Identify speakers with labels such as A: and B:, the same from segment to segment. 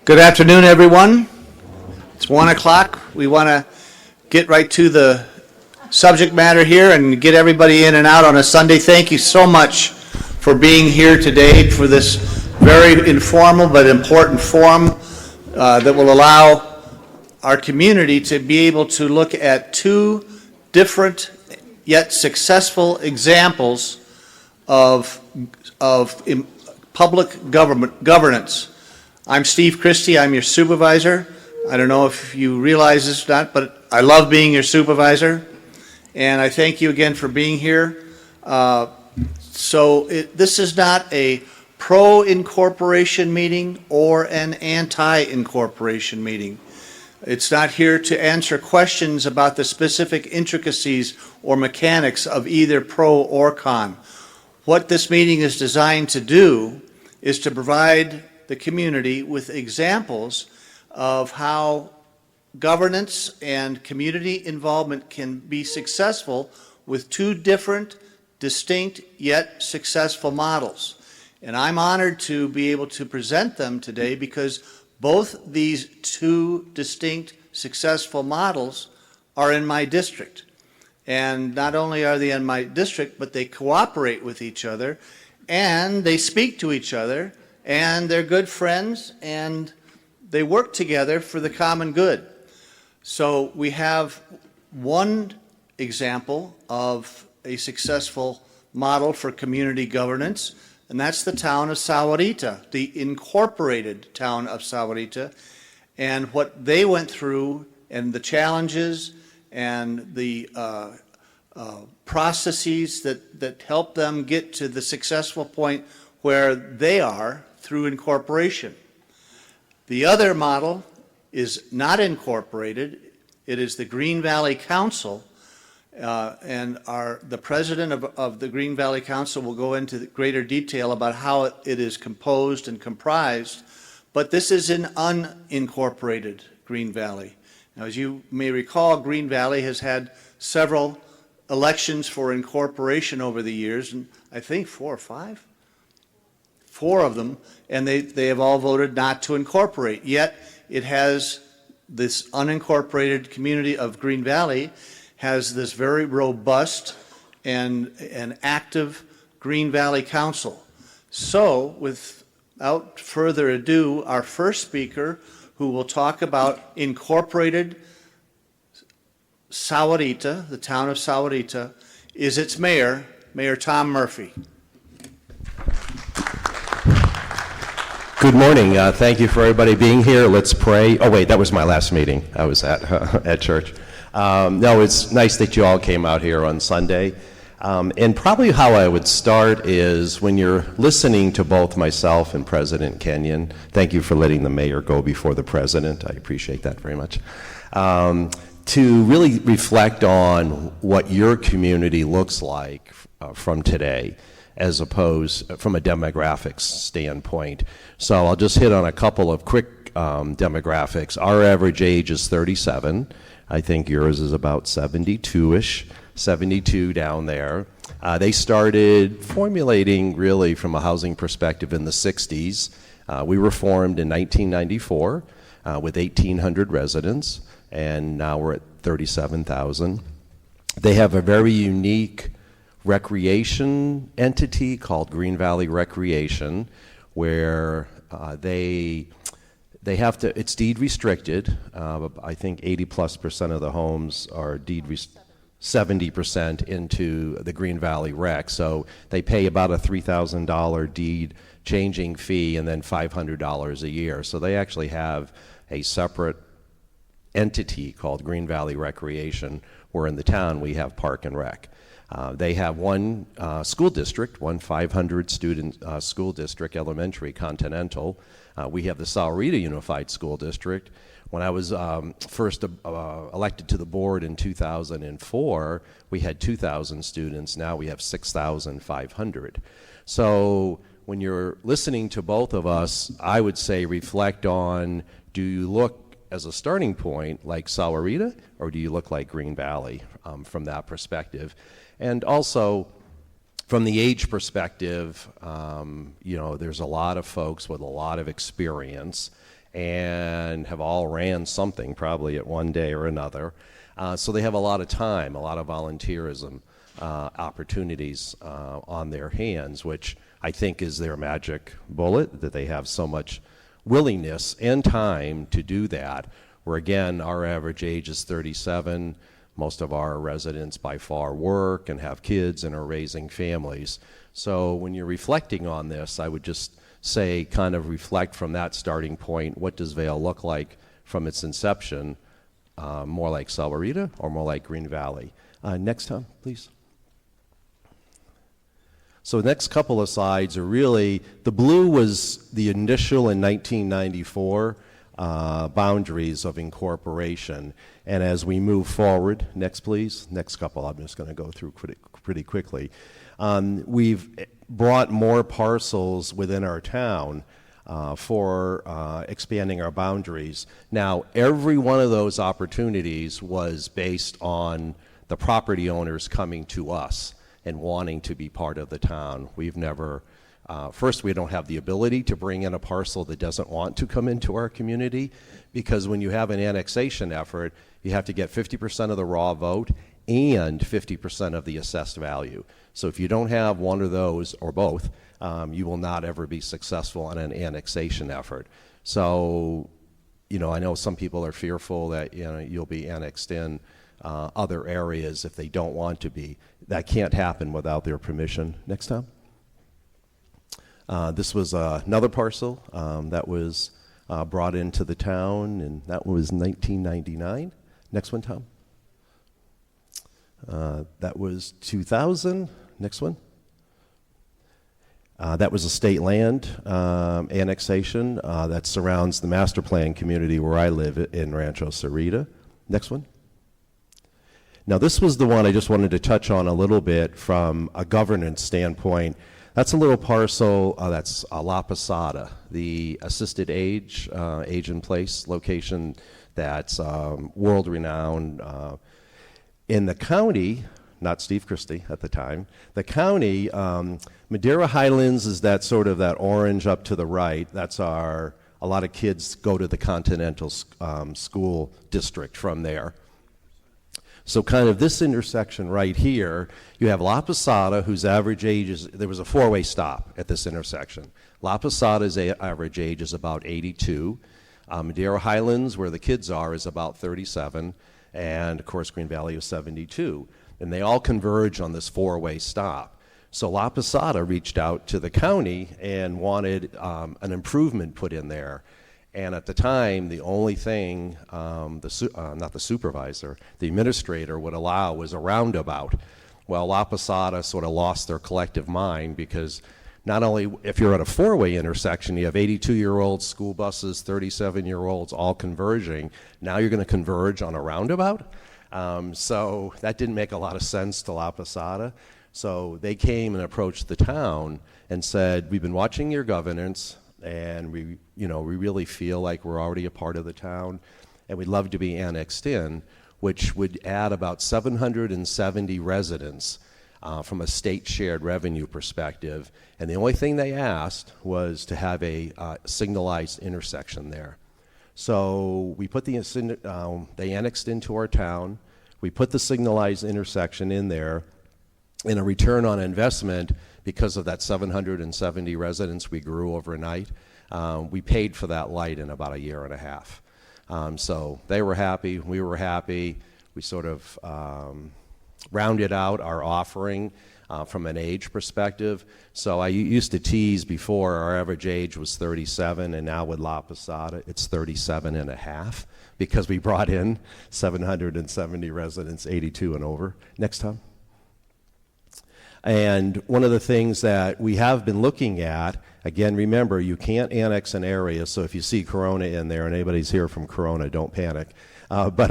A: Good afternoon, everyone. It's 1 o'clock. We want to get right to the subject matter here and get everybody in and out on a Sunday. Thank you so much for being here today for this very informal but important forum that will allow our community to be able to look at two different yet successful examples of public governance. I'm Steve Christy. I'm your supervisor. I don't know if you realize this or not, but I love being your supervisor. And I thank you again for being here. This is not a pro-incorporation meeting or an anti-incorporation meeting. It's not here to answer questions about the specific intricacies or mechanics of either pro or con. What this meeting is designed to do is to provide the community with examples of how governance and community involvement can be successful with two different, distinct, yet successful models. And I'm honored to be able to present them today because both these two distinct, successful models are in my district. And not only are they in my district, but they cooperate with each other, and they speak to each other, and they're good friends, and they work together for the common good. So we have one example of a successful model for community governance, and that's the town of Sahuarita, the incorporated town of Sahuarita, and what they went through and the challenges and the processes that helped them get to the successful point where they are through incorporation. The other model is not incorporated. It is the Green Valley Council, and the president of the Green Valley Council will go into greater detail about how it is composed and comprised, but this is an unincorporated Green Valley. Now, as you may recall, Green Valley has had several elections for incorporation over the years, and I think 4 or 5? 4 of them, and they have all voted not to incorporate. Yet it has this unincorporated community of Green Valley has this very robust and active Green Valley Council. So without further ado, our first speaker, who will talk about incorporated Sahuarita, the town of Sahuarita, is its mayor, Mayor Tom Murphy.
B: Good morning. Thank you for everybody being here. Let's pray. Oh, wait, that was my last meeting. I was at church. No, it's nice that you all came out here on Sunday. And probably how I would start is when you're listening to both myself and President Kenyon. Thank you for letting the mayor go before the president. I appreciate that very much. To really reflect on what your community looks like from today, as opposed from a demographics standpoint. So I'll just hit on a couple of quick demographics. Our average age is 37. I think yours is about 72-ish, 72 down there. They started formulating really from a housing perspective in the 60s. We were formed in 1994 with 1,800 residents, and now we're at 37,000. They have a very unique recreation entity called Green Valley Recreation, where they have to, it's deed restricted. I think 80+% of the homes are 70% into the Green Valley Rec. So they pay about a $3,000 deed changing fee and then $500 a year. So they actually have a separate entity called Green Valley Recreation, where in the town we have Park and Rec. They have one school district, one 500-student school district, elementary, Continental. We have the Sahuarita Unified School District. When I was first elected to the board in 2004, we had 2,000 students. Now we have 6,500. So when you're listening to both of us, I would say reflect on, do you look as a starting point like Sahuarita, or do you look like Green Valley from that perspective? And also, from the age perspective, there's a lot of folks with a lot of experience, and have all ran something probably at one day or another. So they have a lot of time, a lot of volunteerism opportunities on their hands, which I think is their magic bullet, that they have so much willingness and time to do that, where again, our average age is 37. Most of our residents by far work and have kids and are raising families. So when you're reflecting on this, I would just say kind of reflect from that starting point. What does Vail look like from its inception? More like Sahuarita or more like Green Valley? Next, Tom, please. So the next couple of slides are really, the blue was the initial in 1994 boundaries of incorporation. And as we move forward, next please, next couple, I'm just going to go through pretty quickly. We've brought more parcels within our town for expanding our boundaries. Now, every one of those opportunities was based on the property owners coming to us and wanting to be part of the town. We've never, first, we don't have the ability to bring in a parcel that doesn't want to come into our community, because when you have an annexation effort, you have to get 50% of the raw vote and 50% of the assessed value. So if you don't have one of those, or both, you will not ever be successful in an annexation effort. So, you know, I know some people are fearful that, you know, you'll be annexed in other areas if they don't want to be. That can't happen without their permission. Next time. This was another parcel that was brought into the town, and that was 1999. Next one, Tom. That was 2000. Next one. That was a state land annexation that surrounds the master plan community where I live in Rancho Sahuarita. Next one. Now this was the one I just wanted to touch on a little bit from a governance standpoint. That's a little parcel that's La Posada, the assisted age in place location that's world-renowned in the county. Not Steve Christy at the time. The county, Madera Highlands is that sort of that orange up to the right. That's a lot of kids go to the Continental School District from there. So kind of this intersection right here, you have La Posada, whose average age is, there was a four-way stop at this intersection. La Posada's average age is about 82. Madera Highlands, where the kids are, is about 37. And of course, Green Valley is 72. And they all converge on this four-way stop. So La Posada reached out to the county and wanted an improvement put in there. And at the time, the only thing not the supervisor, the administrator would allow was a roundabout. Well, La Posada sort of lost their collective mind, because not only if you're at a four-way intersection, you have 82-year-old school buses, 37-year-olds all converging. Now you're going to converge on a roundabout? So that didn't make a lot of sense to La Posada. So they came and approached the town and said, we've been watching your governance, and we really feel like we're already a part of the town, and we'd love to be annexed in, which would add about 770 residents from a state shared revenue perspective. And the only thing they asked was to have a signalized intersection there. So we put they annexed into our town. We put the signalized intersection in there. In a return on investment, because of that 770 residents we grew overnight, we paid for that light in about a year and a half. So they were happy, we were happy. We sort of rounded out our offering from an age perspective. So I used to tease before, our average age was 37, and now with La Posada, it's 37 and a half, because we brought in 770 residents, 82 and over. Next, Tom. And one of the things that we have been looking at, again, remember, you can't annex an area, so if you see Corona in there, and anybody's here from Corona, don't panic. But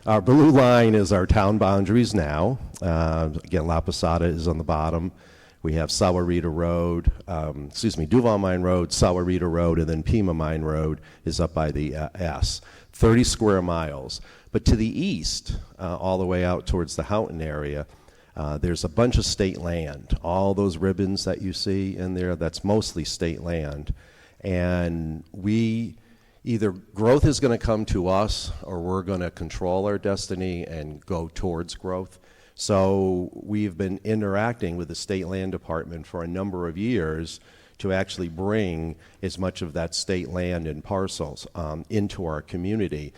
B: our blue line is our town boundaries now. Again, La Posada is on the bottom. We have Sahuarita Road, Duval Mine Road, Sahuarita Road, and then Pima Mine Road is up by the S. 30 square miles. But to the east, all the way out towards the Houghton area, there's a bunch of state land. All those ribbons that you see in there, that's mostly state land. And we either growth is going to come to us or we're going to control our destiny and go towards growth. So we've been interacting with the State Land Department for a number of years to actually bring as much of that state land and parcels into our community.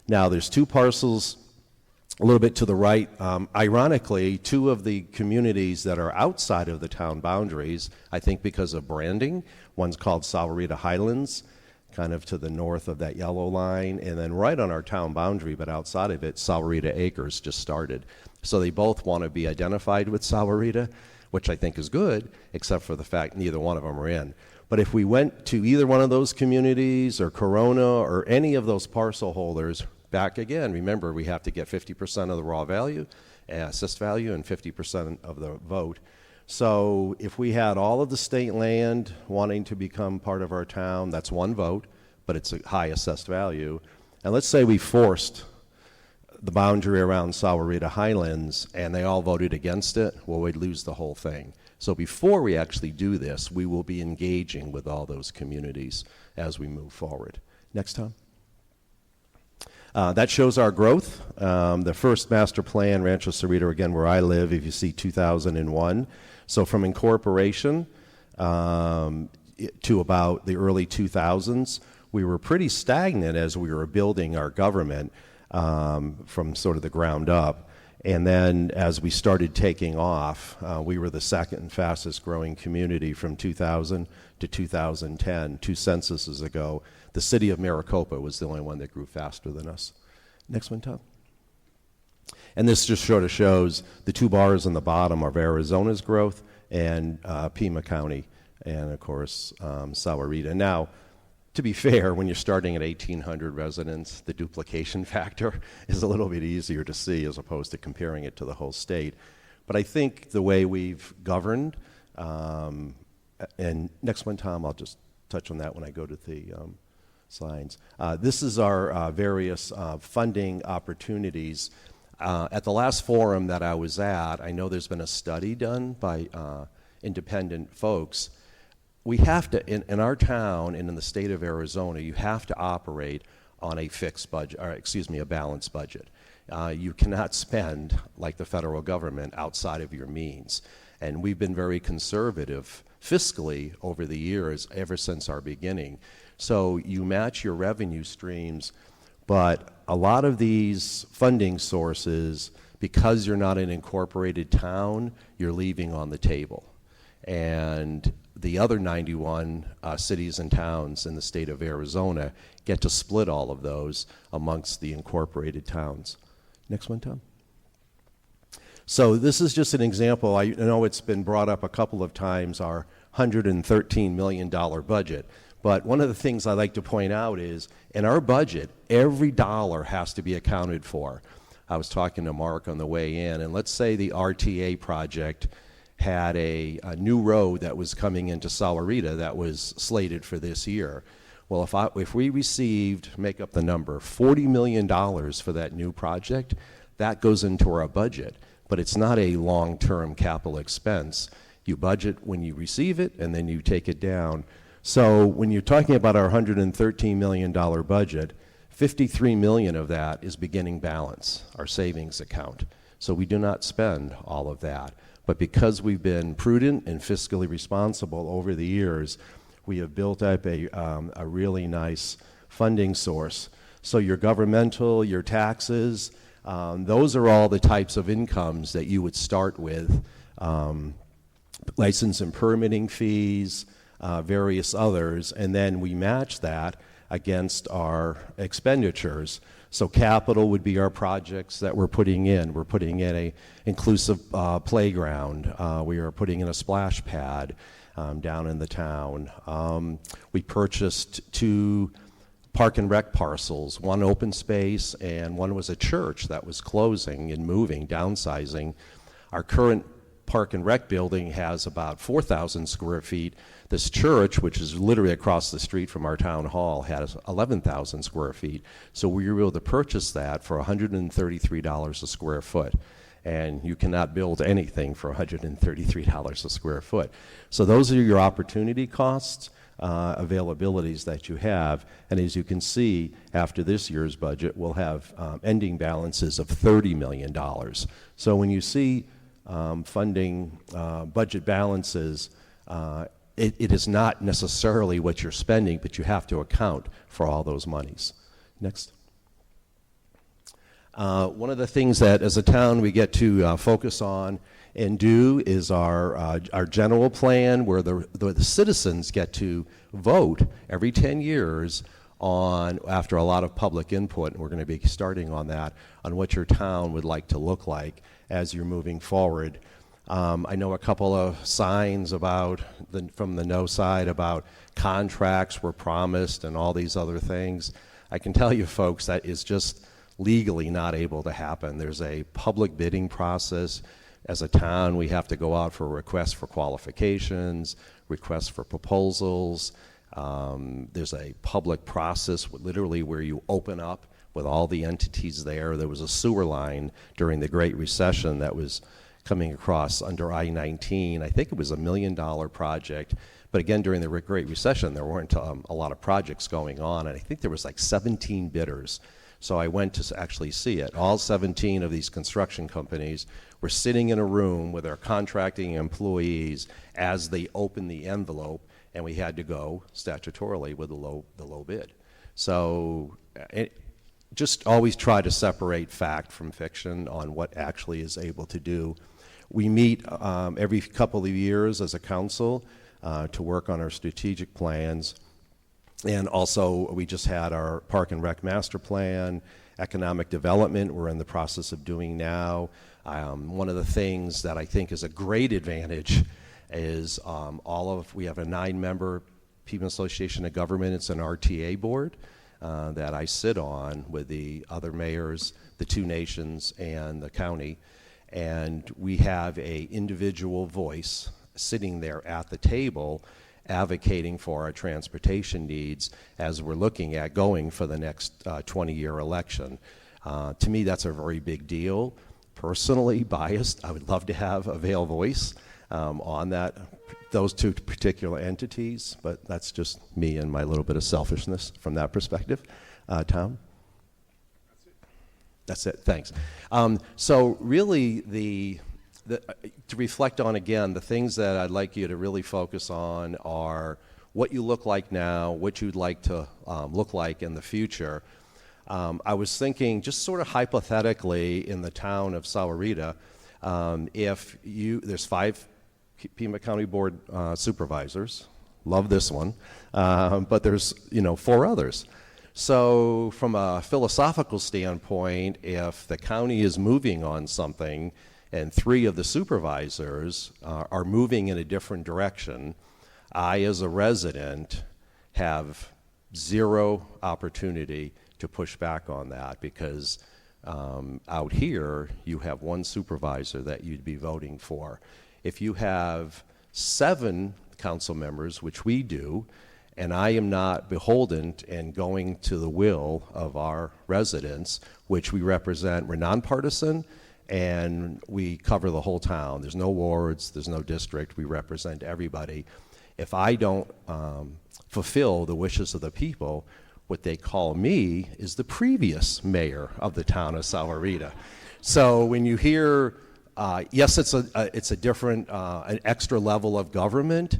B: Now, there's 2 parcels a little bit to the right. Ironically, 2 of the communities that are outside of the town boundaries, I think because of branding, one's called Sahuarita Highlands, kind of to the north of that yellow line, and then right on our town boundary, but outside of it, Sahuarita Acres just started. So they both want to be identified with Sahuarita, which I think is good, except for the fact neither one of them are in. But if we went to either one of those communities or Corona or any of those parcel holders, back again, remember we have to get 50% of the raw value, assessed value, and 50% of the vote. So if we had all of the state land wanting to become part of our town, that's 1 vote, but it's a high assessed value. And let's say we forced the boundary around Sahuarita Highlands and they all voted against it, well, we'd lose the whole thing. So before we actually do this, we will be engaging with all those communities as we move forward. Next, Tom. That shows our growth. The first master plan, Rancho Cerrito, again, where I live, if you see 2001. So from incorporation to about the early 2000s, we were pretty stagnant as we were building our government from sort of the ground up. And then as we started taking off, we were the second fastest growing community from 2000 to 2010, 2 censuses ago. The city of Maricopa was the only one that grew faster than us. Next one, Tom. And this just sort of shows the 2 bars on the bottom of Arizona's growth and Pima County and, of course, Sahuarita. Now, to be fair, when you're starting at 1,800 residents, the duplication factor is a little bit easier to see as opposed to comparing it to the whole state. But I think the way we've governed, and next one, Tom, I'll just touch on that when I go to the slides. This is our various funding opportunities. At the last forum that I was at, I know there's been a study done by independent folks. We have to, in our town and in the state of Arizona, you have to operate on a fixed budget, or excuse me, a balanced budget. You cannot spend like the federal government outside of your means. And we've been very conservative fiscally over the years, ever since our beginning. So you match your revenue streams, but a lot of these funding sources, because you're not an incorporated town, you're leaving on the table. And the other 91 cities and towns in the state of Arizona get to split all of those amongst the incorporated towns. Next one, Tom. So this is just an example. I know it's been brought up a couple of times, our $113 million budget. But one of the things I like to point out is, in our budget, every dollar has to be accounted for. I was talking to Mark on the way in, and let's say the RTA project had a new road that was coming into Sahuarita that was slated for this year. Well, if we received, make up the number, $40 million for that new project, that goes into our budget. But it's not a long-term capital expense. You budget when you receive it, and then you take it down. So when you're talking about our $113 million budget, $53 million of that is beginning balance, our savings account. So we do not spend all of that. But because we've been prudent and fiscally responsible over the years, we have built up a really nice funding source. So your governmental, your taxes, those are all the types of incomes that you would start with. License and permitting fees, various others, and then we match that against our expenditures. So capital would be our projects that we're putting in. We're putting in a inclusive playground. We are putting in a splash pad down in the town. We purchased 2 park and rec parcels, one open space and one was a church that was closing and moving, downsizing. Our current park and rec building has about 4,000 square feet. This church, which is literally across the street from our town hall, has 11,000 square feet. So we were able to purchase that for $133 a square foot. And you cannot build anything for $133 a square foot. So those are your opportunity costs. availabilities that you have. And as you can see, after this year's budget, we'll have ending balances of $30 million. So when you see funding budget balances, it is not necessarily what you're spending, but you have to account for all those monies. Next. One of the things that as a town we get to focus on and do is our general plan, where the citizens get to vote every 10 years on, after a lot of public input, and we're going to be starting on that, on what your town would like to look like as you're moving forward. I know a couple of signs about from the no side about contracts were promised and all these other things. I can tell you folks that is just legally not able to happen. There's a public bidding process. As a town, we have to go out for requests for qualifications, requests for proposals. There's a public process literally where you open up with all the entities there. There was a sewer line during the Great Recession that was coming across under I-19. I think it was $1 million project. But again, during the Great Recession, there weren't a lot of projects going on. And I think there was like 17 bidders. So I went to actually see it. All 17 of these construction companies were sitting in a room with their contracting employees as they opened the envelope, and we had to go statutorily with the low bid. So just always try to separate fact from fiction on what actually is able to do. We meet every couple of years as a council to work on our strategic plans. And also, we just had our Park and Rec Master Plan, economic development we're in the process of doing now. One of the things that I think is a great advantage is we have a 9-member Pima Association of Government. It's an RTA board that I sit on with the other mayors, the 2 nations, and the county. And we have a individual voice sitting there at the table advocating for our transportation needs as we're looking at going for the next 20-year election. To me, that's a very big deal. Personally biased, I would love to have a Vail voice on those 2 particular entities, but that's just me and my little bit of selfishness from that perspective. Tom? That's it, thanks. So really, to reflect on again, the things that I'd like you to really focus on are what you look like now, what you'd like to look like in the future. I was thinking, just sort of hypothetically, in the town of Sahuarita, there's 5 Pima County Board supervisors, love this one, but there's 4 others. So from a philosophical standpoint, if the county is moving on something and 3 of the supervisors are moving in a different direction, I, as a resident, have 0 opportunity to push back on that, because out here, you have 1 supervisor that you'd be voting for. If you have 7 council members, which we do, and I am not beholden and going to the will of our residents, which we represent, we're nonpartisan, and we cover the whole town. There's no wards, there's no district, we represent everybody. If I don't fulfill the wishes of the people, what they call me is the previous mayor of the town of Sahuarita. So when you hear, yes, it's a different, an extra level of government,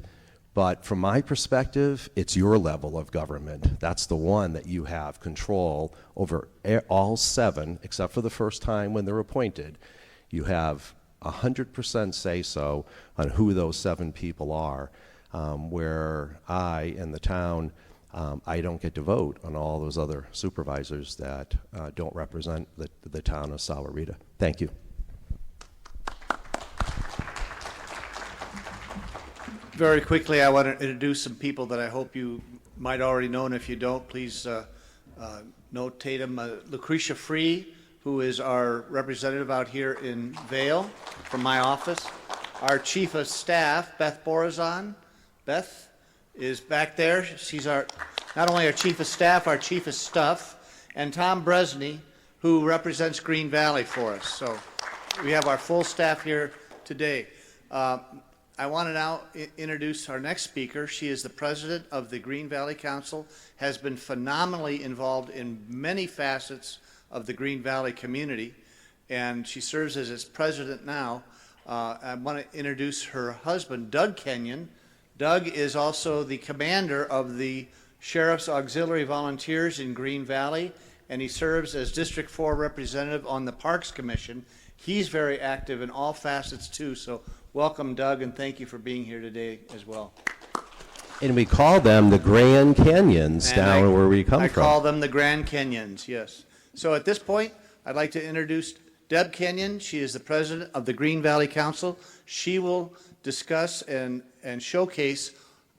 B: but from my perspective, it's your level of government. That's the one that you have control over all 7, except for the first time when they're appointed. You have 100% say-so on who those 7 people are, where I, in the town, I don't get to vote on all those other supervisors that don't represent the town of Sahuarita. Thank you.
A: Very quickly, I want to introduce some people that I hope you might already know, and if you don't, please notate them. Lucretia Free, who is our representative out here in Vail from my office. Our Chief of Staff, Beth Borazon. Beth is back there. She's not only our Chief of Staff, our Chief of Stuff. And Tom Bresney, who represents Green Valley for us. So we have our full staff here today. I want to now introduce our next speaker. She is the president of the Green Valley Council, has been phenomenally involved in many facets of the Green Valley community, and she serves as its president now. I want to introduce her husband, Doug Kenyon. Doug is also the commander of the Sheriff's Auxiliary Volunteers in Green Valley, and he serves as District 4 representative on the Parks Commission. He's very active in all facets too, so welcome, Doug, and thank you for being here today as well.
B: And we call them the Grand Canyons down where we come from.
A: I call them the Grand Canyons, yes. So at this point, I'd like to introduce Deb Kenyon. She is the president of the Green Valley Council. She will discuss and showcase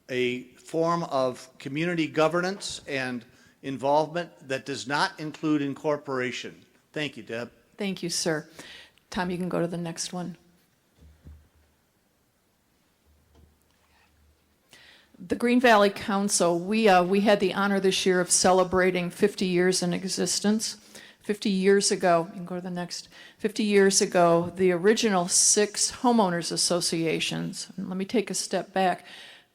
A: a form of community governance and involvement that does not include incorporation. Thank you, Deb.
C: Thank you, sir. Tom, you can go to the next one. The Green Valley Council, we had the honor this year of celebrating 50 years in existence. 50 years ago, you can go to the next, 50 years ago, the original 6 homeowners associations, and let me take a step back.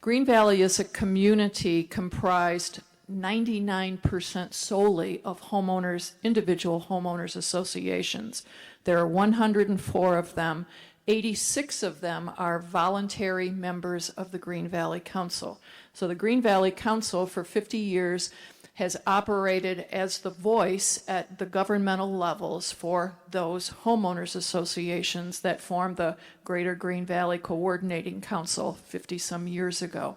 C: Green Valley is a community comprised 99% solely of homeowners, individual homeowners associations. There are 104 of them. 86 of them are voluntary members of the Green Valley Council. So the Green Valley Council for 50 years has operated as the voice at the governmental levels for those homeowners associations that formed the Greater Green Valley Coordinating Council 50-some years ago.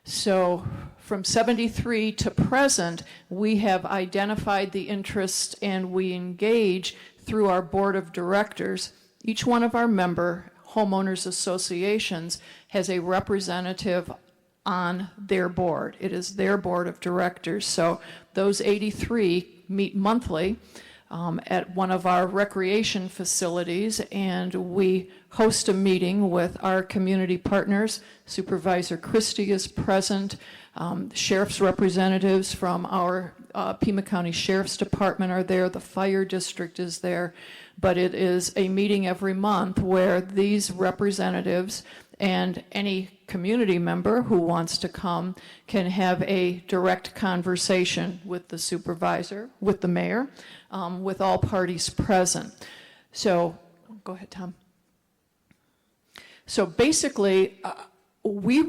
C: So from 73 to present, we have identified the interest and we engage through our board of directors. Each one of our member homeowners associations has a representative on their board. It is their board of directors. So those 83 meet monthly at one of our recreation facilities, and we host a meeting with our community partners. Supervisor Christy is present. Sheriff's representatives from our Pima County Sheriff's Department are there. The fire district is there. But it is a meeting every month where these representatives and any community member who wants to come can have a direct conversation with the supervisor, with the mayor, with all parties present. So, go ahead, Tom. So basically, we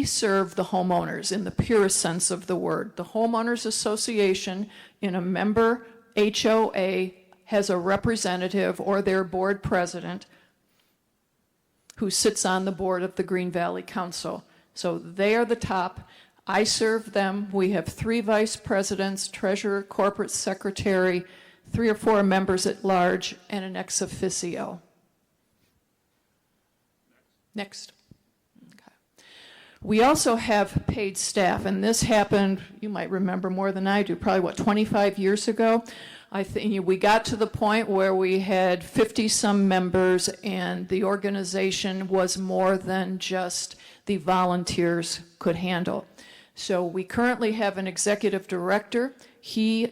C: serve the homeowners in the purest sense of the word. The Homeowners Association in a member HOA has a representative or their board president who sits on the board of the Green Valley Council. So they are the top. I serve them. We have 3 vice presidents, treasurer, corporate secretary, 3 or 4 members at large, and an ex officio. Next. Okay. We also have paid staff, and this happened, you might remember more than I do, probably, 25 years ago? I think we got to the point where we had 50-some members, and the organization was more than just the volunteers could handle. So we currently have an executive director. He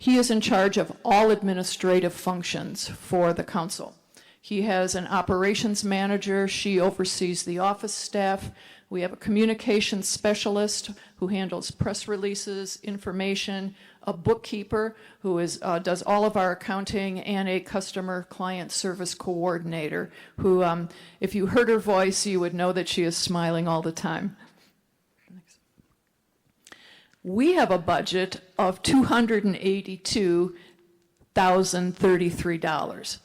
C: is in charge of all administrative functions for the council. He has an operations manager. She oversees the office staff. We have a communications specialist who handles press releases, information, a bookkeeper who does all of our accounting, and a customer client service coordinator who, if you heard her voice, you would know that she is smiling all the time. We have a budget of $282,033.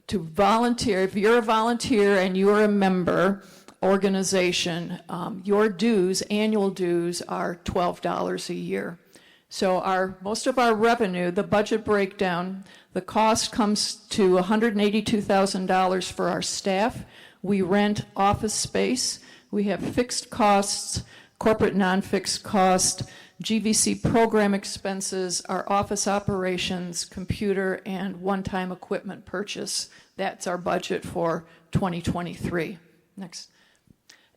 C: To volunteer, if you're a volunteer and you're a member organization, your dues, annual dues, are $12 a year. So most of our revenue, the budget breakdown, the cost comes to $182,000 for our staff. We rent office space. We have fixed costs, corporate non-fixed cost, GVC program expenses, our office operations, computer, and one-time equipment purchase. That's our budget for 2023. Next.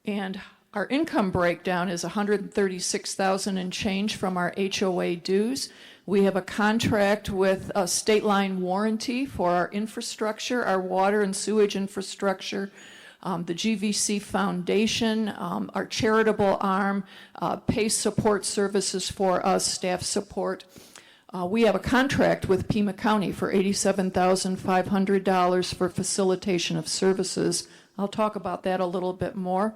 C: And our income breakdown is $136,000 and change from our HOA dues. We have a contract with a state line warranty for our infrastructure, our water and sewage infrastructure, the GVC Foundation, our charitable arm, pays support services for us, staff support. We have a contract with Pima County for $87,500 for facilitation of services. I'll talk about that a little bit more.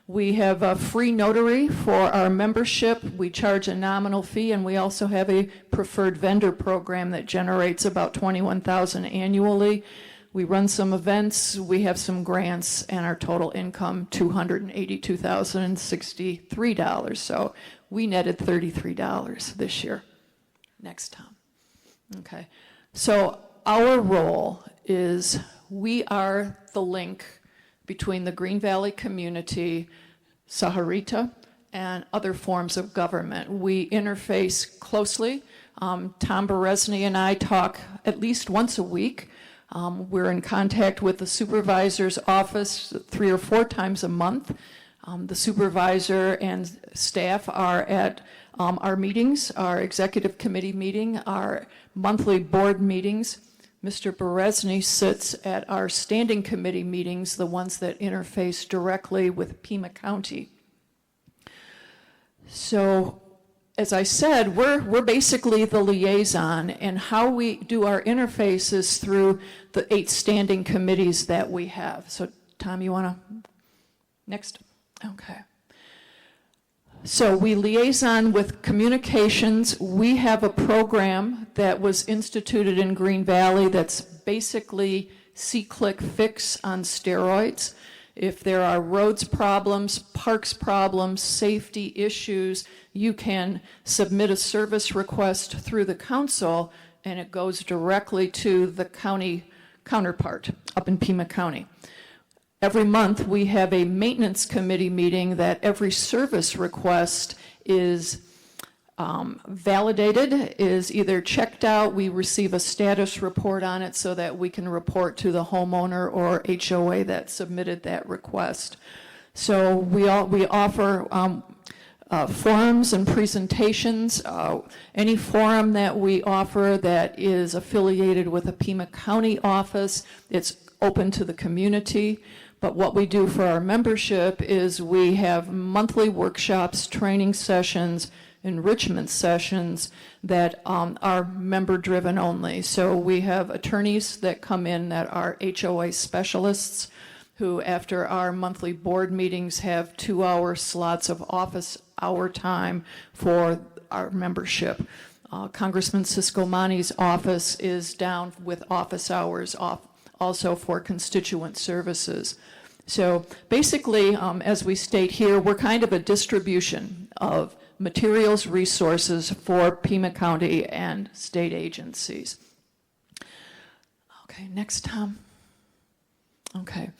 C: We have a free notary for our membership. We charge a nominal fee, and we also have a preferred vendor program that generates about $21,000 annually. We run some events, we have some grants, and our total income, $282,063. So we netted $33 this year. Next, Tom. Okay. So our role is we are the link between the Green Valley community, Sahuarita, and other forms of government. We interface closely. Tom Beresny and I talk at least once a week. We're in contact with the supervisor's office 3 or 4 times a month. The supervisor and staff are at our meetings, our executive committee meeting, our monthly board meetings. Mr. Beresny sits at our standing committee meetings, the ones that interface directly with Pima County. So, as I said, we're basically the liaison, and how we do our interface is through the 8 standing committees that we have. So, Tom, you want to? Next? Okay. So we liaison with communications. We have a program that was instituted in Green Valley that's basically see-click fix on steroids. If there are roads problems, parks problems, safety issues, you can submit a service request through the council, and it goes directly to the county counterpart up in Pima County. Every month, we have a maintenance committee meeting that every service request is validated, is either checked out, we receive a status report on it so that we can report to the homeowner or HOA that submitted that request. So we offer forums and presentations. Any forum that we offer that is affiliated with a Pima County office, it's open to the community. But what we do for our membership is we have monthly workshops, training sessions, enrichment sessions that are member-driven only. So we have attorneys that come in that are HOA specialists who, after our monthly board meetings, have 2-hour slots of office hour time for our membership. Congressman Siscomani's office is down with office hours off also for constituent services. So basically, as we state here, we're kind of a distribution of materials, resources for Pima County and state agencies. Okay, next, Tom. Okay.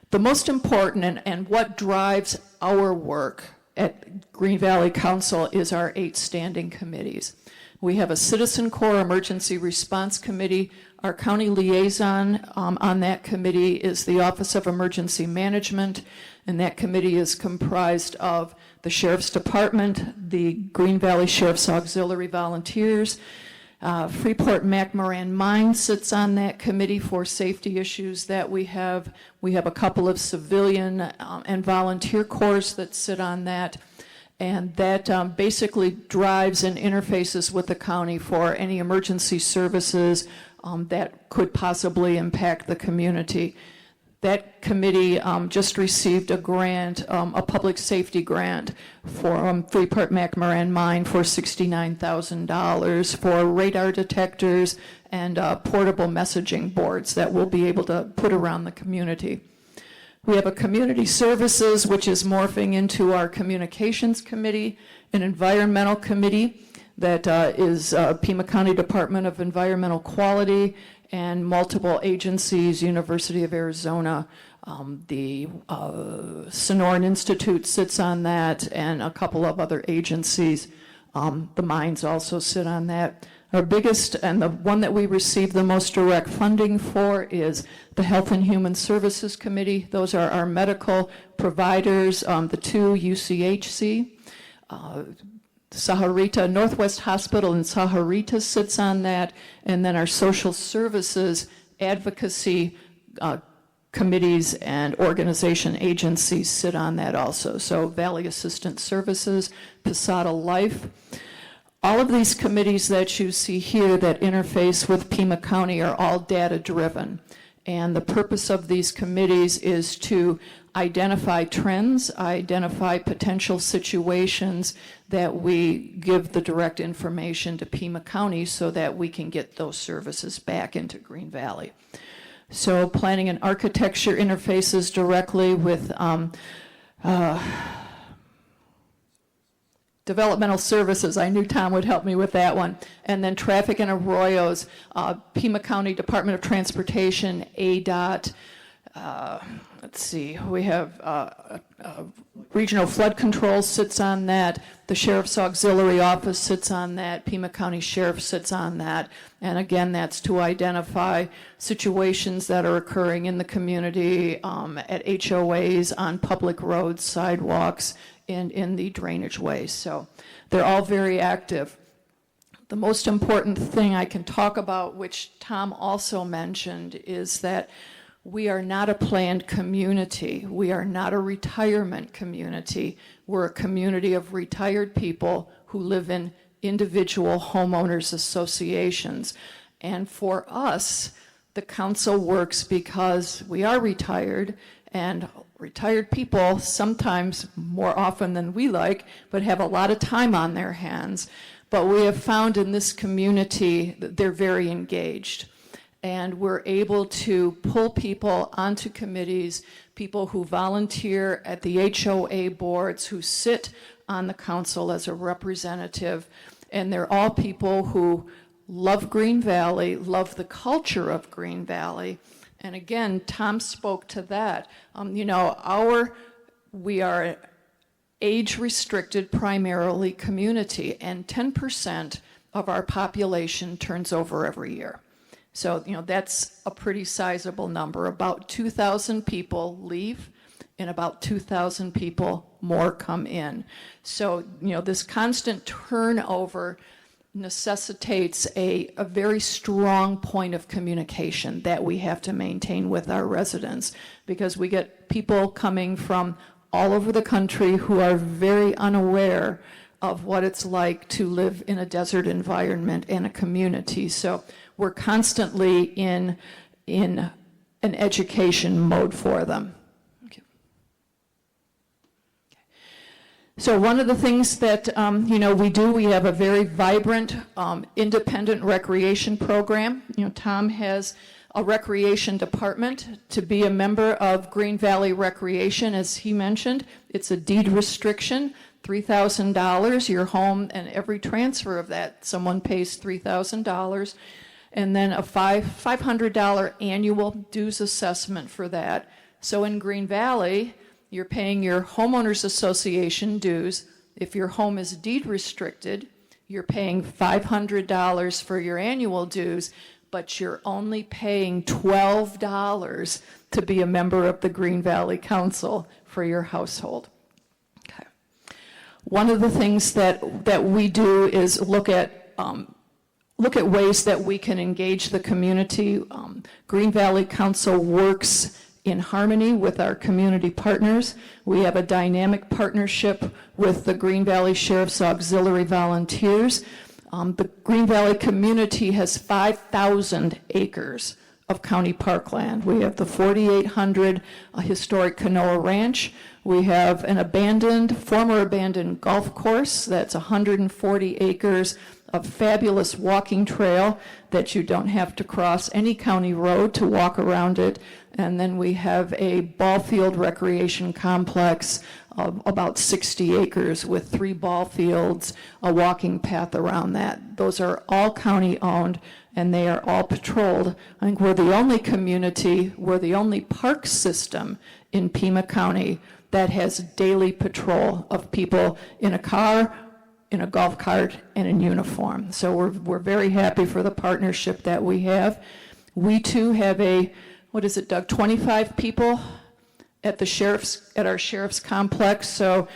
C: The most important and what drives our work at Green Valley Council is our 8 standing committees. We have a Citizen Corps Emergency Response Committee. Our county liaison on that committee is the Office of Emergency Management, and that committee is comprised of the Sheriff's Department, the Green Valley Sheriff's Auxiliary Volunteers. Freeport-McMoran Mine sits on that committee for safety issues that we have. We have a couple of civilian and volunteer corps that sit on that. And that basically drives and interfaces with the county for any emergency services that could possibly impact the community. That committee just received a grant, a public safety grant for Freeport-McMoran Mine for $69,000 for radar detectors and portable messaging boards that we'll be able to put around the community. We have a community services, which is morphing into our communications committee, an environmental committee that is Pima County Department of Environmental Quality, and multiple agencies, University of Arizona, the Sonoran Institute sits on that, and a couple of other agencies. The mines also sit on that. Our biggest, and the one that we receive the most direct funding for, is the Health and Human Services Committee. Those are our medical providers, the 2 UCHC. Sahuarita, Northwest Hospital in Sahuarita sits on that, and then our social services advocacy committees and organization agencies sit on that also. So Valley Assistance Services, Posada Life. All of these committees that you see here that interface with Pima County are all data-driven. And the purpose of these committees is to identify trends, identify potential situations that we give the direct information to Pima County so that we can get those services back into Green Valley. So planning and architecture interfaces directly with developmental services. I knew Tom would help me with that one. And then traffic and arroyos, Pima County Department of Transportation, ADOT, let's see, we have Regional Flood Control sits on that, the Sheriff's Auxiliary Office sits on that, Pima County Sheriff sits on that, and again, that's to identify situations that are occurring in the community, at HOAs, on public roads, sidewalks, and in the drainage ways. So they're all very active. The most important thing I can talk about, which Tom also mentioned, is that we are not a planned community. We are not a retirement community. We're a community of retired people who live in individual homeowners associations. And for us, the council works because we are retired, and retired people sometimes, more often than we like, but have a lot of time on their hands. But we have found in this community that they're very engaged. And we're able to pull people onto committees, people who volunteer at the HOA boards, who sit on the council as a representative, and they're all people who love Green Valley, love the culture of Green Valley. And again, Tom spoke to that. We are an age-restricted primarily community, and 10% of our population turns over every year. So, that's a pretty sizable number. About 2,000 people leave, and about 2,000 people more come in. So, this constant turnover necessitates a very strong point of communication that we have to maintain with our residents, because we get people coming from all over the country who are very unaware of what it's like to live in a desert environment and a community. So we're constantly in an education mode for them. Okay. So one of the things that we have a very vibrant independent recreation program. Tom has a recreation department. To be a member of Green Valley Recreation, as he mentioned, it's a deed restriction. $3,000, your home, and every transfer of that, someone pays $3,000. And then a $500 annual dues assessment for that. So in Green Valley, you're paying your homeowners association dues. If your home is deed restricted, you're paying $500 for your annual dues, but you're only paying $12 to be a member of the Green Valley Council for your household. Okay. One of the things that we do is look at ways that we can engage the community. Green Valley Council works in harmony with our community partners. We have a dynamic partnership with the Green Valley Sheriff's Auxiliary Volunteers. The Green Valley community has 5,000 acres of county parkland. We have the 4,800 historic Canoa Ranch. We have an former abandoned golf course that's 140 acres of fabulous walking trail that you don't have to cross any county road to walk around it. And then we have a ball field recreation complex of about 60 acres with 3 ball fields, a walking path around that. Those are all county owned, and they are all patrolled. I think we're the only park system in Pima County that has daily patrol of people in a car, in a golf cart, and in uniform. So we're very happy for the partnership that we have. We too have 25 people at our sheriff's complex. So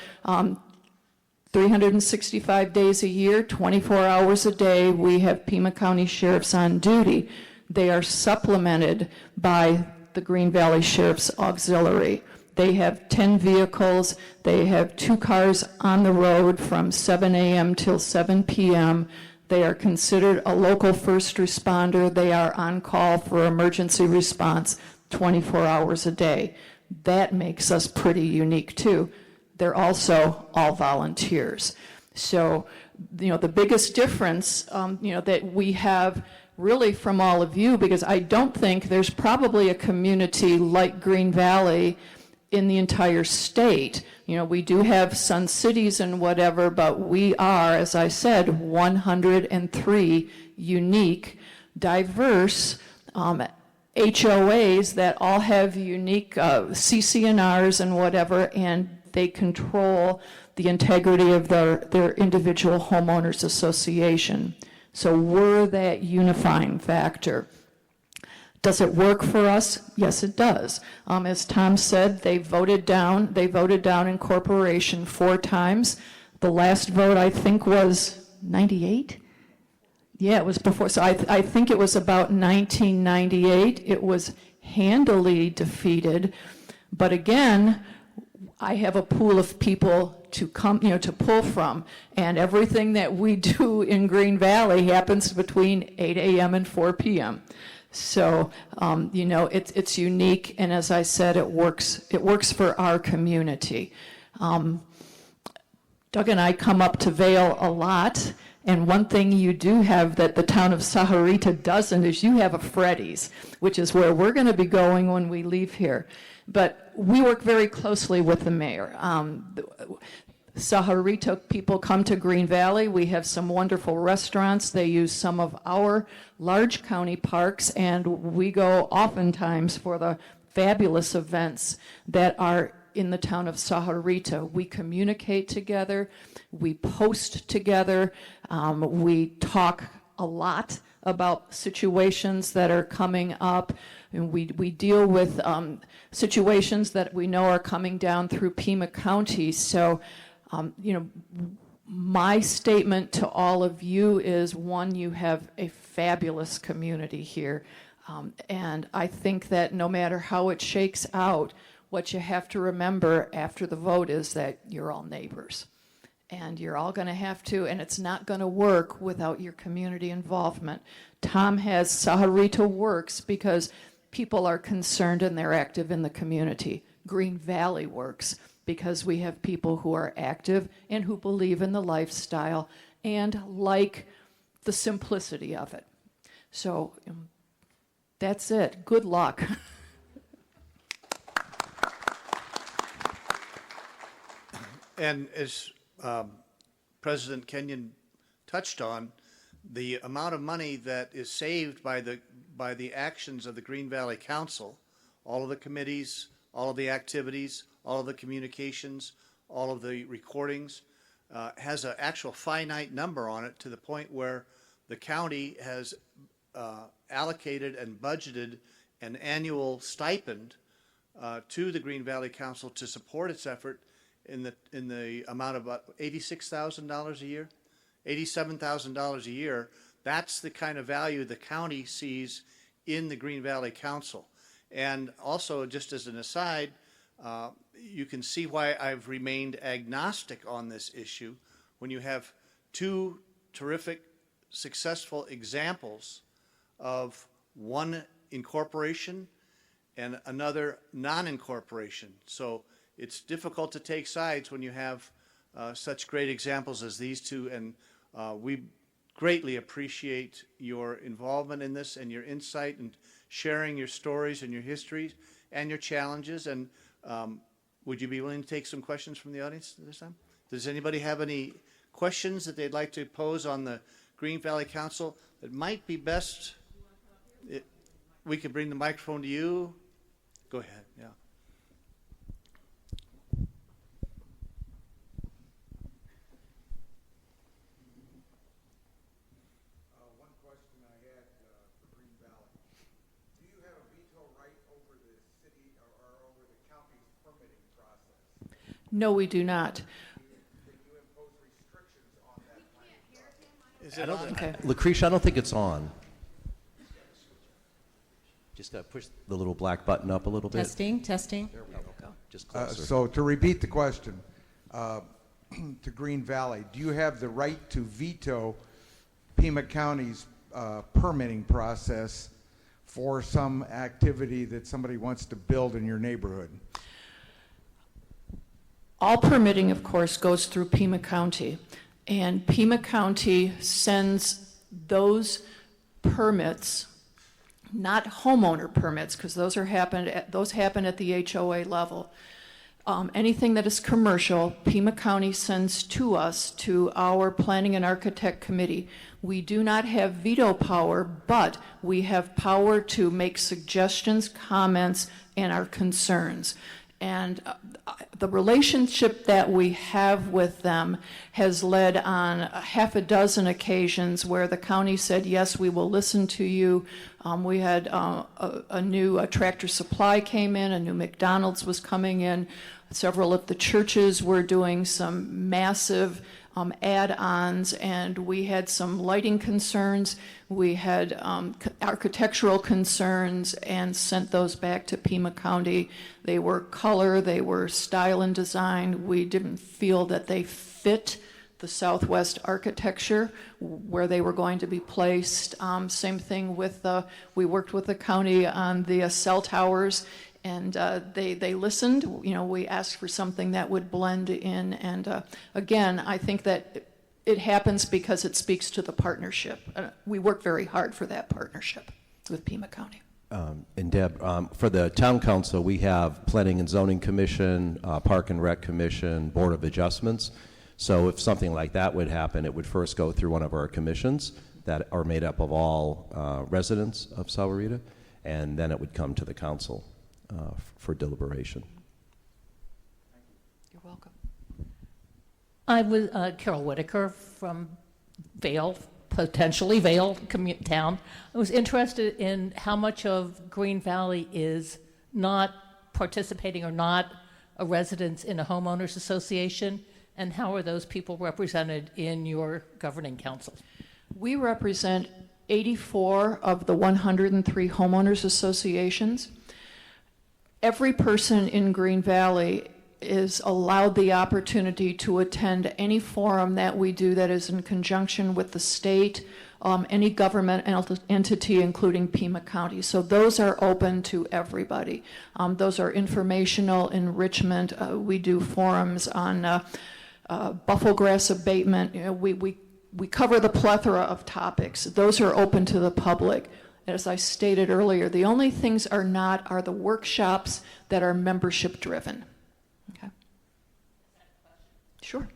C: 365 days a year, 24 hours a day, we have Pima County sheriffs on duty. They are supplemented by the Green Valley Sheriff's Auxiliary. They have 10 vehicles. They have 2 cars on the road from 7 a.m. till 7 p.m. They are considered a local first responder. They are on call for emergency response 24 hours a day. That makes us pretty unique too. They're also all volunteers. So, the biggest difference, that we have really from all of you, because I don't think there's probably a community like Green Valley in the entire state. We do have Sun Cities and whatever, but we are, as I said, 103 unique, diverse HOAs that all have unique CCNRs and whatever, and they control the integrity of their individual homeowners association. So we're that unifying factor. Does it work for us? Yes, it does. As Tom said, they voted down incorporation 4 times. The last vote, I think, was 98? Yeah, it was before. So I think it was about 1998. It was handily defeated. But again, I have a pool of people to come, to pull from, and everything that we do in Green Valley happens between 8 a.m. and 4 p.m. So, it's unique, and as I said, it works for our community. Doug and I come up to Vail a lot, and one thing you do have that the town of Sahuarita doesn't is you have a Freddy's, which is where we're going to be going when we leave here. But we work very closely with the mayor. Sahuarita people come to Green Valley. We have some wonderful restaurants. They use some of our large county parks, and we go oftentimes for the fabulous events that are in the town of Sahuarita. We communicate together. We post together. We talk a lot about situations that are coming up, and we deal with situations that we know are coming down through Pima County. So, my statement to all of you is, one, you have a fabulous community here, and I think that no matter how it shakes out, what you have to remember after the vote is that you're all neighbors. And you're all going to have to, and it's not going to work without your community involvement. Tom has Sahuarita Works because people are concerned and they're active in the community. Green Valley Works because we have people who are active and who believe in the lifestyle and like the simplicity of it. So that's it. Good luck.
A: And as President Kenyon touched on, the amount of money that is saved by the actions of the Green Valley Council, all of the committees, all of the activities, all of the communications, all of the recordings, has an actual finite number on it, to the point where the county has allocated and budgeted an annual stipend to the Green Valley Council to support its effort in the amount of about $86,000 a year, $87,000 a year. That's the kind of value the county sees in the Green Valley Council. And also, just as an aside, you can see why I've remained agnostic on this issue when you have 2 terrific, successful examples of one incorporation and another non-incorporation. So it's difficult to take sides when you have such great examples as these 2, and we greatly appreciate your involvement in this and your insight and sharing your stories and your histories and your challenges. And would you be willing to take some questions from the audience this time? Does anybody have any questions that they'd like to pose on the Green Valley Council that might be best? We could bring the microphone to you. Go ahead, yeah.
D: One question I had for Green Valley. Do you have a veto right over the city or over the county's permitting process?
C: No, we do not.
D: Can you impose restrictions on that kind of process?
A: Is it on?
C: Okay.
B: Lucretia, I don't think it's on. Just push the little black button up a little bit.
E: Testing, testing.
B: There we go. Just closer.
D: So to repeat the question, to Green Valley, do you have the right to veto Pima County's permitting process for some activity that somebody wants to build in your neighborhood?
C: All permitting, of course, goes through Pima County, and Pima County sends those permits, not homeowner permits, because those happen at the HOA level. Anything that is commercial, Pima County sends to us, to our Planning and Architect Committee. We do not have veto power, but we have power to make suggestions, comments, and our concerns. And the relationship that we have with them has led on half a dozen occasions where the county said, yes, we will listen to you. We had a new Tractor Supply came in, a new McDonald's was coming in. Several of the churches were doing some massive add-ons, and we had some lighting concerns. We had architectural concerns and sent those back to Pima County. They were color, they were style and design. We didn't feel that they fit the Southwest architecture where they were going to be placed. Same thing with, we worked with the county on the cell towers, and they listened. You know, we asked for something that would blend in, and again, I think that it happens because it speaks to the partnership. We work very hard for that partnership with Pima County.
B: And Deb, for the town council, we have Planning and Zoning Commission, Park and Rec Commission, Board of Adjustments. So if something like that would happen, it would first go through one of our commissions that are made up of all residents of Sahuarita, and then it would come to the council for deliberation.
C: You're welcome.
E: I was Carol Whitaker from Vail, potentially Vail town. I was interested in how much of Green Valley is not participating or not a resident in a homeowners association, and how are those people represented in your governing council?
C: We represent 84 of the 103 homeowners associations. Every person in Green Valley is allowed the opportunity to attend any forum that we do that is in conjunction with the state, any government entity, including Pima County. So those are open to everybody. Those are informational, enrichment. We do forums on buffalo grass abatement. You know, we cover the plethora of topics. Those are open to the public. As I stated earlier, the only things are the workshops that are membership driven. Okay. Sure.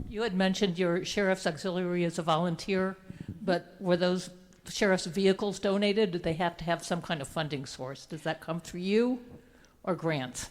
E: You had mentioned your sheriff's auxiliary as a volunteer, but were those sheriff's vehicles donated? Did they have to have some kind of funding source? Does that come through you or grants?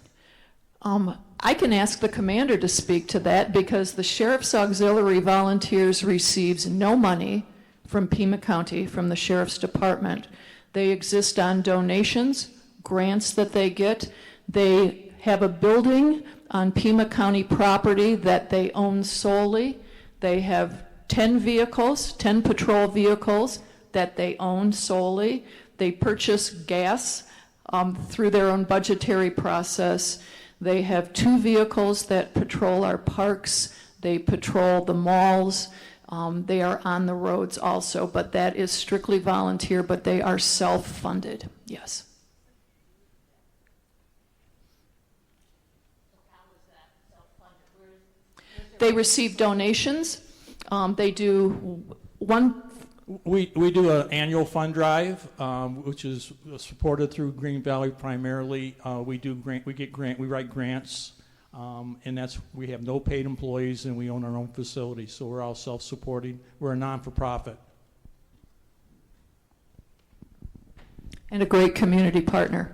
C: I can ask the commander to speak to that, because the Sheriff's Auxiliary Volunteers receives no money from Pima County, from the Sheriff's Department. They exist on donations, grants that they get. They have a building on Pima County property that they own solely. They have 10 vehicles, 10 patrol vehicles that they own solely. They purchase gas through their own budgetary process. They have 2 vehicles that patrol our parks. They patrol the malls. They are on the roads also, but that is strictly volunteer, but they are self-funded, yes.
E: How is that self-funded?
C: They receive donations. They do one.
F: We do an annual fund drive, which is supported through Green Valley primarily. We write grants, and we have no paid employees, and we own our own facility, so we're all self-supporting. We're a non-for-profit.
C: And a great community partner.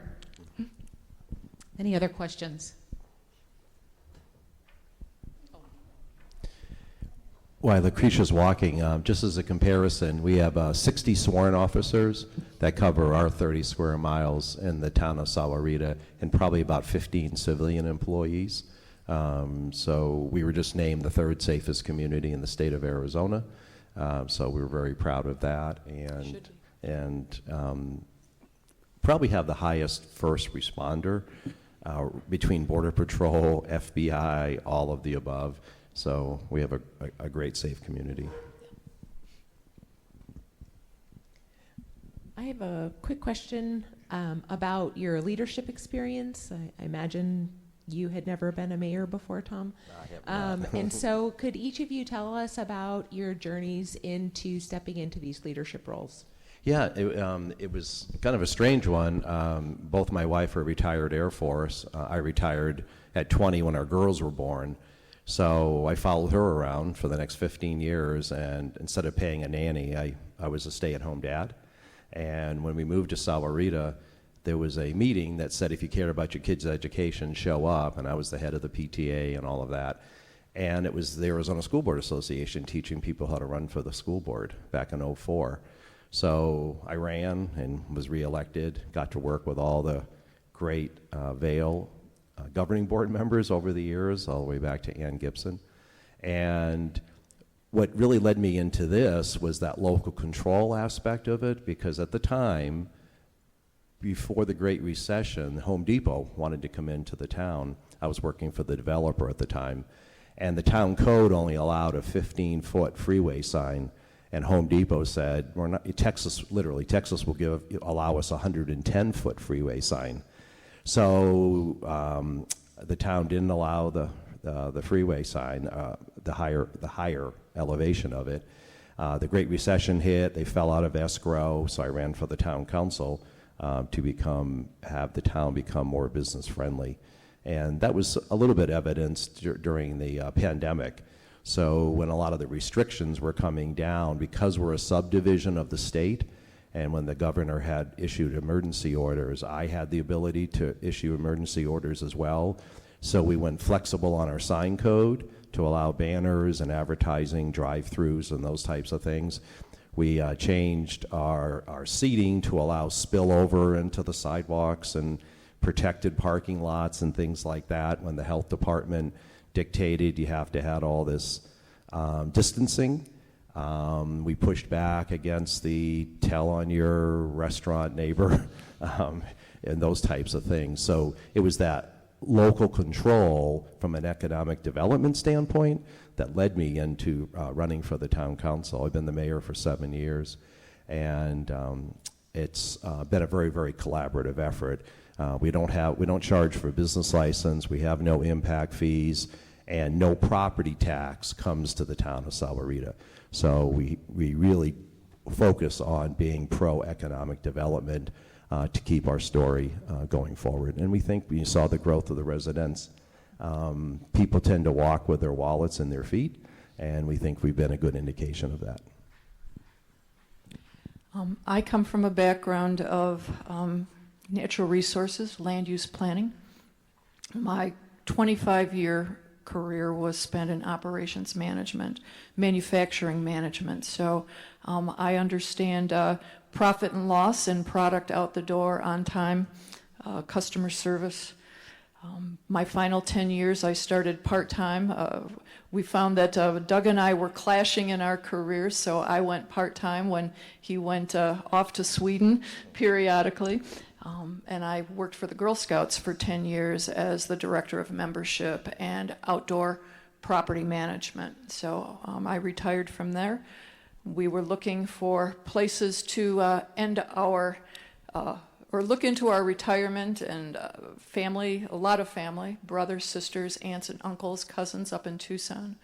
G: Any other questions?
B: While Lucretia's walking, just as a comparison, we have 60 sworn officers that cover our 30 square miles in the town of Sahuarita, and probably about 15 civilian employees. So we were just named the 3rd safest community in the state of Arizona. So we were very proud of that. And probably have the highest first responder between Border Patrol, FBI, all of the above. So we have a great, safe community.
G: I have a quick question about your leadership experience. I imagine you had never been a mayor before, Tom.
B: I have not.
G: And so could each of you tell us about your journeys into stepping into these leadership roles?
B: Yeah, it was kind of a strange one. Both my wife are retired Air Force. I retired at 20 when our girls were born. So I followed her around for the next 15 years, and instead of paying a nanny, I was a stay-at-home dad. And when we moved to Sahuarita, there was a meeting that said if you care about your kids' education, show up, and I was the head of the PTA and all of that. And it was the Arizona School Board Association teaching people how to run for the school board back in '04. So I ran and was reelected, got to work with all the great Vail governing board members over the years, all the way back to Ann Gibson. And what really led me into this was that local control aspect of it, because at the time, before the Great Recession, Home Depot wanted to come into the town. I was working for the developer at the time, and the town code only allowed a 15-foot freeway sign, and Home Depot said, "We're not." Texas will allow us a 110-foot freeway sign. So the town didn't allow the freeway sign, the higher elevation of it. The Great Recession hit. They fell out of escrow, so I ran for the town council to have the town become more business friendly. And that was a little bit evidenced during the pandemic. So when a lot of the restrictions were coming down, because we're a subdivision of the state, and when the governor had issued emergency orders, I had the ability to issue emergency orders as well. So we went flexible on our sign code to allow banners and advertising, drive-throughs, and those types of things. We changed our seating to allow spillover into the sidewalks and protected parking lots and things like that. When the health department dictated you have to have all this distancing, we pushed back against the tell on your restaurant neighbor and those types of things. So it was that local control from an economic development standpoint that led me into running for the town council. I've been the mayor for 7 years, and it's been a very, very collaborative effort. We don't charge for a business license. We have no impact fees, and no property tax comes to the town of Sahuarita. So we really focus on being pro-economic development to keep our story going forward. And we think you saw the growth of the residents. People tend to walk with their wallets in their feet, and we think we've been a good indication of that.
C: I come from a background of natural resources, land use planning. My 25-year career was spent in operations management, manufacturing management. So I understand profit and loss and product out the door on time, customer service. My final 10 years, I started part-time. We found that Doug and I were clashing in our careers, so I went part-time when he went off to Sweden periodically. And I worked for the Girl Scouts for 10 years as the director of membership and outdoor property management. So I retired from there. We were looking for places to end our, or look into our retirement, and family, a lot of family, brothers, sisters, aunts and uncles, cousins up in Tucson.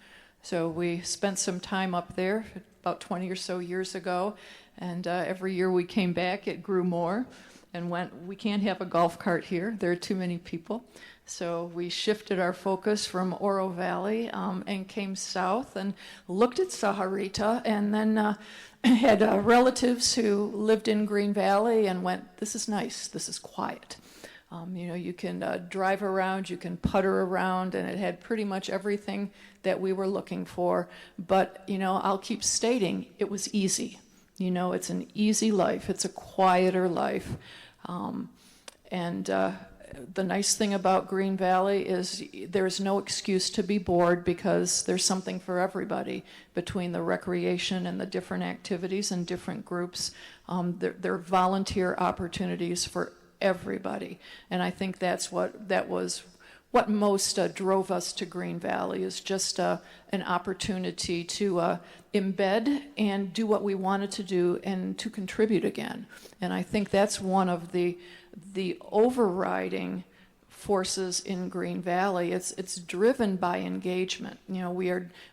C: So we spent some time up there about 20 or so years ago, and every year we came back, it grew more. And we can't have a golf cart here. There are too many people. So we shifted our focus from Oro Valley and came south and looked at Sahuarita, and then had relatives who lived in Green Valley and went, this is nice, this is quiet. You can drive around, you can putter around, and it had pretty much everything that we were looking for. But, I'll keep stating, it was easy. It's an easy life. It's a quieter life. And the nice thing about Green Valley is there's no excuse to be bored because there's something for everybody between the recreation and the different activities and different groups. There are volunteer opportunities for everybody, and I think that was what most drove us to Green Valley, is just an opportunity to embed and do what we wanted to do and to contribute again. And I think that's one of the overriding forces in Green Valley. It's driven by engagement. You know,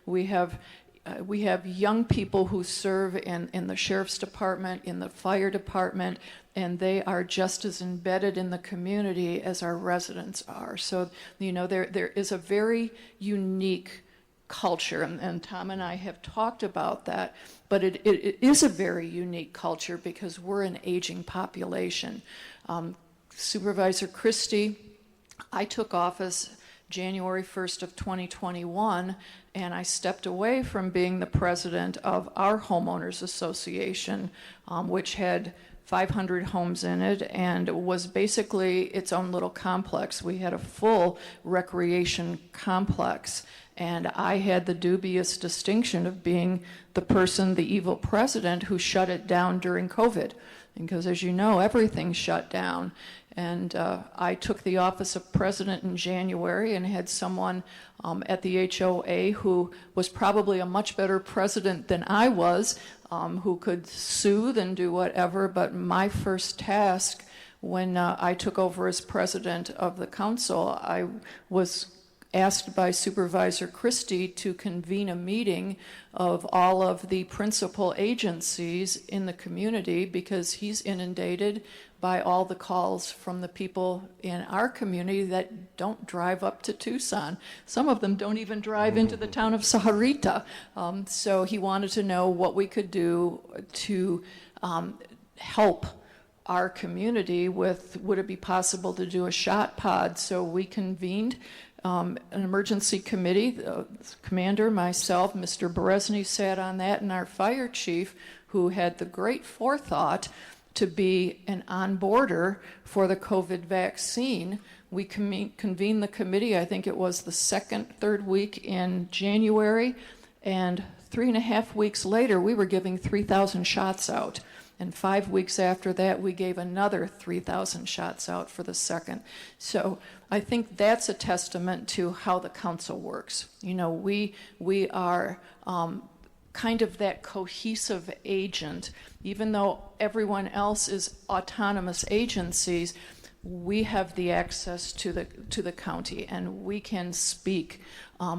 C: we have young people who serve in the sheriff's department, in the fire department, and they are just as embedded in the community as our residents are. So, you know, there is a very unique culture, and Tom and I have talked about that, but it is a very unique culture because we're an aging population. Supervisor Christy, I took office January 1st of 2021, and I stepped away from being the president of our homeowners association, which had 500 homes in it and was basically its own little complex. We had a full recreation complex, and I had the dubious distinction of being the person, the evil president, who shut it down during COVID. Because as you know, everything shut down. And I took the office of president in January and had someone at the HOA who was probably a much better president than I was, who could soothe and do whatever. But my first task when I took over as president of the council, I was asked by Supervisor Christy to convene a meeting of all of the principal agencies in the community, because he's inundated by all the calls from the people in our community that don't drive up to Tucson. Some of them don't even drive into the town of Sahuarita. So he wanted to know what we could do to help our community with, would it be possible to do a shot pod? So we convened an emergency committee. The commander, myself, Mr. Berezny sat on that, and our fire chief, who had the great forethought to be an on-boarder for the COVID vaccine. We convened the committee, I think it was the third week in January, and 3.5 weeks later, we were giving 3,000 shots out. And 5 weeks after that, we gave another 3,000 shots out for the second. So I think that's a testament to how the council works. You know, we are kind of that cohesive agent. Even though everyone else is autonomous agencies, we have the access to the county, and we can speak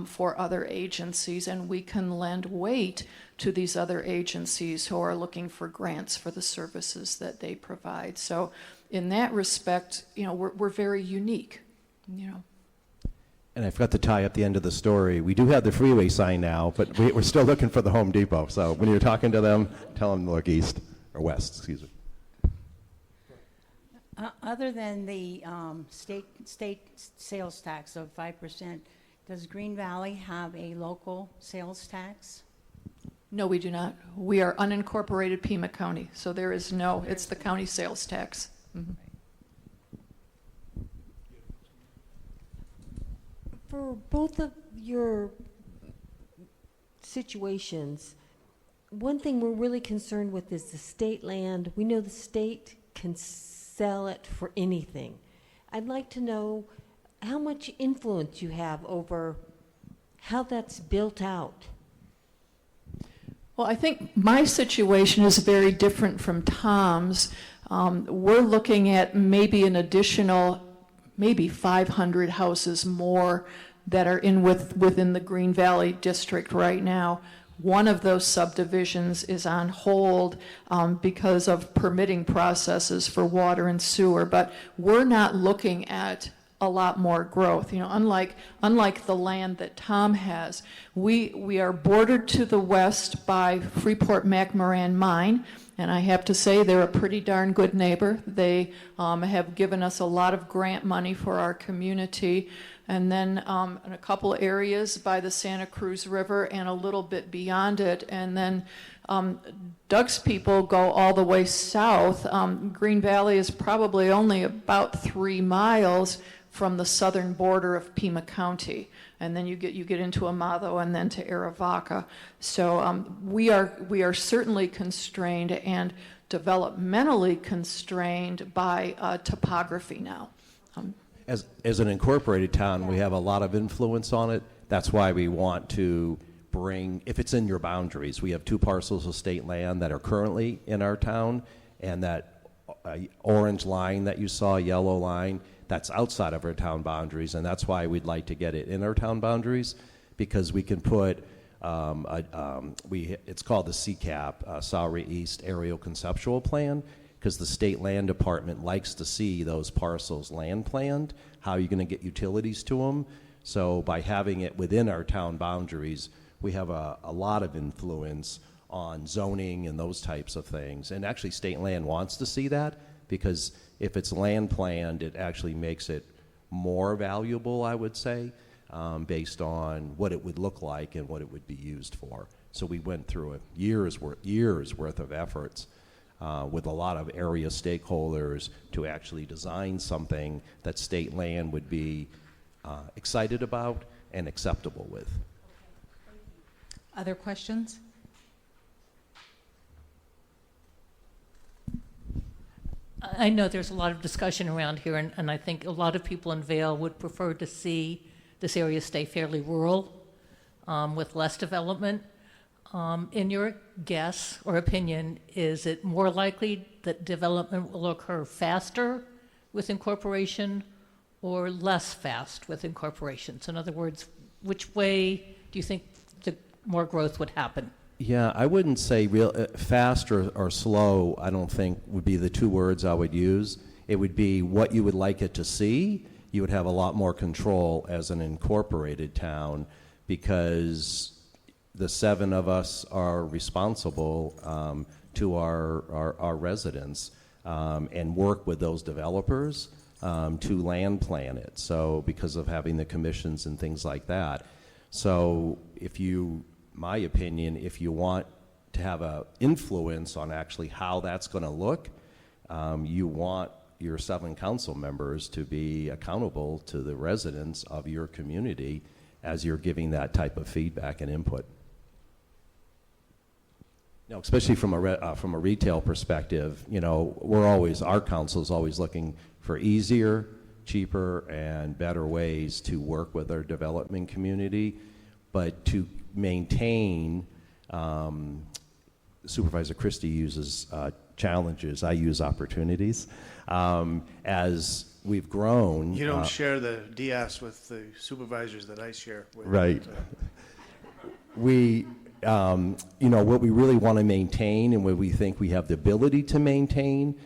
C: for other agencies, and we can lend weight to these other agencies who are looking for grants for the services that they provide. So in that respect, you know, we're very unique, you know.
B: And I forgot to tie up the end of the story. We do have the freeway sign now, but we're still looking for the Home Depot. So when you're talking to them, tell them to look east, or west, excuse me.
H: Other than the state sales tax of 5%, does Green Valley have a local sales tax?
C: No, we do not. We are unincorporated Pima County, so there is no, it's the county sales tax. Mm-hmm.
I: For both of your situations, one thing we're really concerned with is the state land. We know the state can sell it for anything. I'd like to know how much influence you have over how that's built out.
C: Well, I think my situation is very different from Tom's. We're looking at maybe an additional, maybe 500 houses more that are within the Green Valley district right now. One of those subdivisions is on hold because of permitting processes for water and sewer, but we're not looking at a lot more growth. You know, unlike the land that Tom has, we are bordered to the west by Freeport-McMoran Mine, and I have to say they're a pretty darn good neighbor. They have given us a lot of grant money for our community, and then in a couple areas by the Santa Cruz River and a little bit beyond it. And then Doug's people go all the way south. Green Valley is probably only about 3 miles from the southern border of Pima County. And then you get into Amado and then to Arivaca. So we are certainly constrained and developmentally constrained by topography now.
B: As an incorporated town, we have a lot of influence on it. That's why we want to bring, if it's in your boundaries, we have 2 parcels of state land that are currently in our town, and that orange line that you saw, yellow line, that's outside of our town boundaries, and that's why we'd like to get it in our town boundaries, because we can put, it's called the CCAP, Sahuarita East Aerial Conceptual Plan, because the state land department likes to see those parcels land planned, how you're going to get utilities to them. So by having it within our town boundaries, we have a lot of influence on zoning and those types of things. And actually state land wants to see that, because if it's land planned, it actually makes it more valuable, I would say, based on what it would look like and what it would be used for. So we went through a years worth of efforts with a lot of area stakeholders to actually design something that state land would be excited about and acceptable with.
J: Other questions?
E: I know there's a lot of discussion around here, and I think a lot of people in Vail would prefer to see this area stay fairly rural with less development. In your guess or opinion, is it more likely that development will occur faster with incorporation or less fast with incorporations? In other words, which way do you think the more growth would happen?
B: Yeah, I wouldn't say fast or slow, I don't think would be the 2 words I would use. It would be what you would like it to see. You would have a lot more control as an incorporated town, because the 7 of us are responsible to our residents and work with those developers to land plan it. So because of having the commissions and things like that. So my opinion, if you want to have an influence on actually how that's going to look, you want your 7 council members to be accountable to the residents of your community as you're giving that type of feedback and input. Now, especially from a retail perspective, our council is always looking for easier, cheaper, and better ways to work with our development community, but to maintain, Supervisor Christy uses challenges, I use opportunities. As we've grown...
A: You don't share the DS with the supervisors that I share with.
B: Right. What we really want to maintain and what we think we have the ability to maintain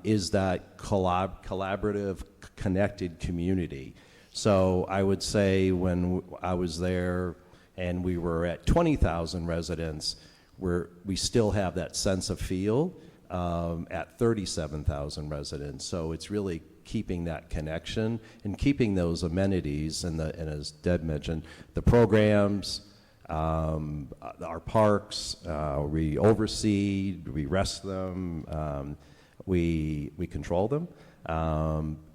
B: is that collaborative, connected community. So I would say when I was there and we were at 20,000 residents, we still have that sense of feel at 37,000 residents. So it's really keeping that connection and keeping those amenities and as Deb mentioned, the programs, our parks, we oversee, we rest them, we control them,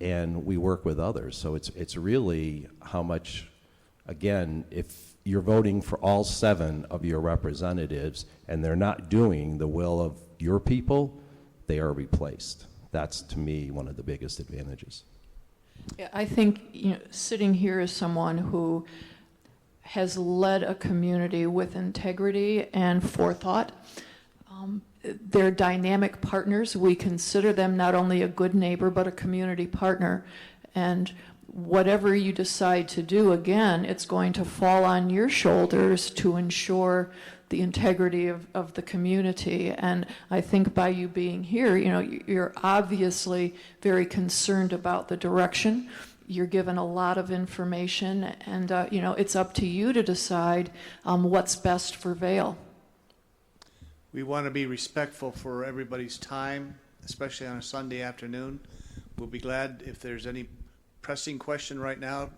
B: and we work with others. So it's really how much, again, if you're voting for all 7 of your representatives and they're not doing the will of your people, they are replaced. That's, to me, one of the biggest advantages.
C: Yeah, I think sitting here as someone who has led a community with integrity and forethought, they're dynamic partners. We consider them not only a good neighbor, but a community partner. And whatever you decide to do, again, it's going to fall on your shoulders to ensure the integrity of the community. And I think by you being here, you're obviously very concerned about the direction. You're given a lot of information, and it's up to you to decide what's best for Vail.
A: We want to be respectful for everybody's time, especially on a Sunday afternoon. We'll be glad if there's any pressing question right now.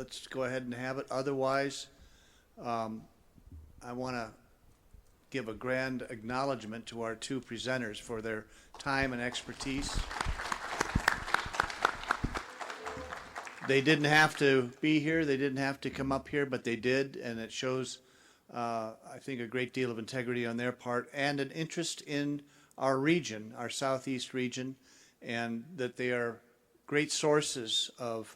A: let's go ahead and have it. Otherwise, I want to give a grand acknowledgement to our two presenters for their time and expertise. They didn't have to be here, they didn't have to come up here, but they did, and it shows, I think, a great deal of integrity on their part and an interest in our region, our southeast region, and that they are great sources of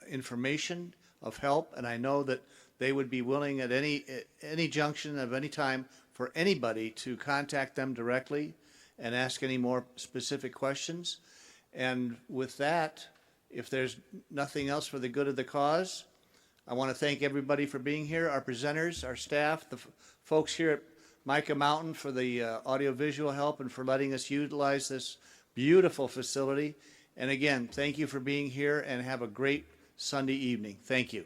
A: information, of help, and I know that they would be willing at any junction of any time for anybody to contact them directly and ask any more specific questions. And with that, if there's nothing else for the good of the cause, I want to thank everybody for being here, our presenters, our staff, the folks here at Mica Mountain for the audiovisual help and for letting us utilize this beautiful facility. And again, thank you for being here and have a great Sunday evening. Thank you.